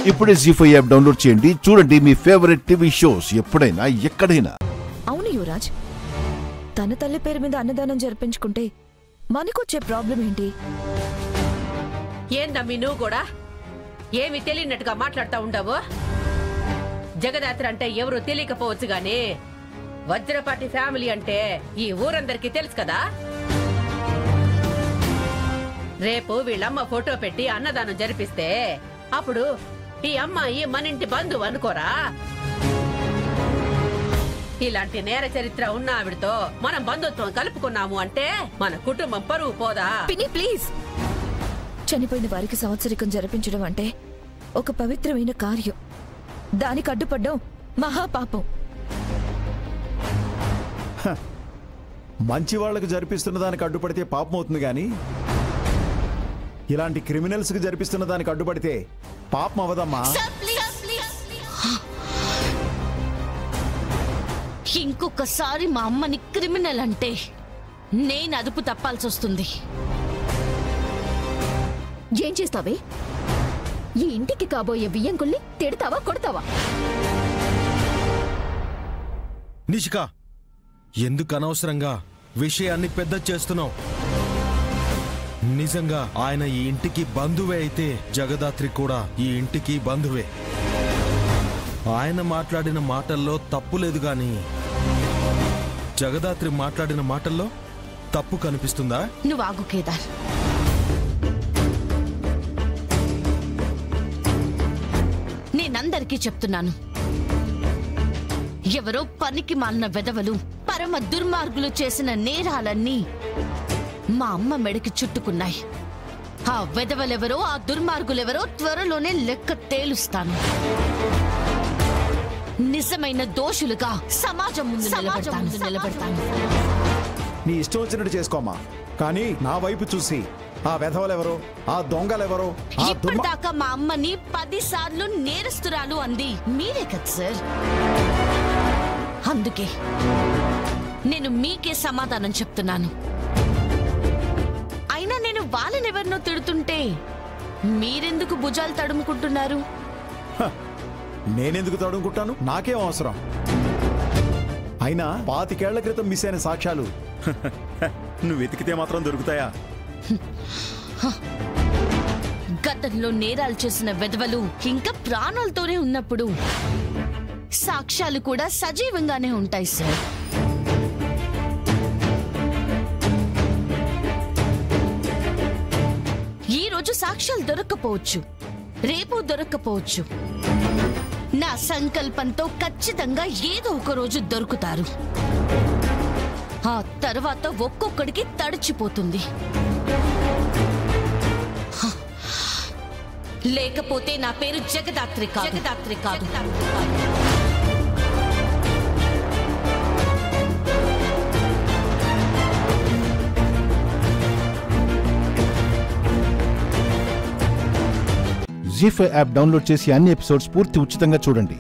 ఇప్పుడే జీ5 app download చేయండి. చూడండి మీ ఫేవరెట్ టీవీ షోస్ ఎప్పుడైనా ఎక్కడైనా. అవును యువరాజ్, తన తల్లి పేరు మీద అన్నదానం జరిపించుకుంటే మనకొచ్చే ప్రాబ్లం ఏంటి? ఏందమ్మి నువ్వు కూడా ఏమి తెలియనట్టుగా మాట్లాడుతూ ఉండవు? జగదాత్రి అంటే ఎవరు తెలియకపోవచ్చు గాని వజ్రపాటి ఫ్యామిలీ అంటే ఈ ఊరందరికీ తెలుసు కదా. రేపు వీళ్ళమ్మ ఫోటో పెట్టి అన్నదానం జరిపిస్తే అప్పుడు ఈ అమ్మాయి మనింటి బంధువు అనుకోరా? ఇలాంటి నేర చరిత్ర ఉన్న ఆవిడతో మనం బంధుత్వం కలుపుకున్నాము అంటే మన కుటుంబం పరువు పోదా? పిన్ని ప్లీజ్, చనిపోయిన వారికి సంవత్సరికం జరిపించడం అంటే ఒక పవిత్రమైన కార్యం. దానికి అడ్డుపడ్డం మహాపాపం. మంచి వాళ్లకు జరిపిస్తున్న దానికి అడ్డుపడితే పాపం అవుతుంది గాని ఇలాంటి క్రిమినల్స్ కి జరిపిస్తున్న దానికి అడ్డుపడితే పాపం అవదమ్మా. ఇంకొకసారి మా అమ్మని క్రిమినల్ అంటే నేను అదుపు తప్పాల్సి వస్తుంది. ఏం చేస్తావే? ఈ ఇంటికి కాబోయే బియ్యంకుల్ని తిడతావా కొడతావా? నిషిక, ఎందుకు అనవసరంగా విషయాన్ని పెద్ద చేస్తున్నావు? నిజంగా ఆయన ఈ ఇంటికి బంధువే అయితే జగదాత్రి కూడా ఈ ఇంటికి బంధువే. ఆయన మాట్లాడిన మాటల్లో తప్పు లేదు గాని జగదాత్రి మాట్లాడిన మాటల్లో తప్పు కనిపిస్తుందా? నువ్వు ఆగు కేదార్. నేనందరికీ చెప్తున్నాను, ఎవరో పనికి మాలిన వెధవలు పరమ దుర్మార్గులు చేసిన నేరాలన్నీ మా అమ్మ మెడకి చుట్టుకున్నాయి. ఆ వెధవలెవరో ఆ దుర్మార్గులెవరో త్వరలోనే లెక్క తేలుస్తాను. నిజమైన దోషులుగా సమాజం ముందు నిలబెడతాను. నీ ఇష్టం వచ్చినట్టు చేసుకోమ్మా, కానీ నా వైపు చూసి ఆ వెధవలెవరో ఆ దొంగలెవరో ఇప్పటిదాకా మా అమ్మని 10 సార్లు నేరస్తురాలు అంది మీరే కదా సార్. అందుకే నేను మీకే సమాధానం చెప్తున్నాను. అయినా నేను వాళ్ళనెవరినో తిడుతుంటే మీరెందుకు భుజాలు తడుముకుంటున్నారు? నేనెందుకు తడుముకుంటాను? నాకేం అవసరం? అయినా 25 ఏళ్ల క్రితం మిస్ అయిన సాక్ష్యాలు నువ్వు వెతికితే మాత్రం దొరుకుతాయా? గతంలో నేరాలు చేసిన వెధవలు ఇంకా ప్రాణాలతోనే ఉన్నప్పుడు సాక్ష్యాలు కూడా సజీవంగానే ఉంటాయి సార్. ఈ రోజు సాక్ష్యాలు దొరక్కపోవచ్చు, రేపు దొరక్కపోవచ్చు. నా సంకల్పంతో ఖచ్చితంగా ఏదో ఒక రోజు దొరుకుతారు. ఆ తర్వాత ఒక్కొక్కడికి తడిచిపోతుంది. లేకపోతే నా పేరు జగదాత్రి కాదు. జీ5 యాప్ డౌన్లోడ్ చేసి అన్ని ఎపిసోడ్స్ పూర్తి ఉచితంగా చూడండి.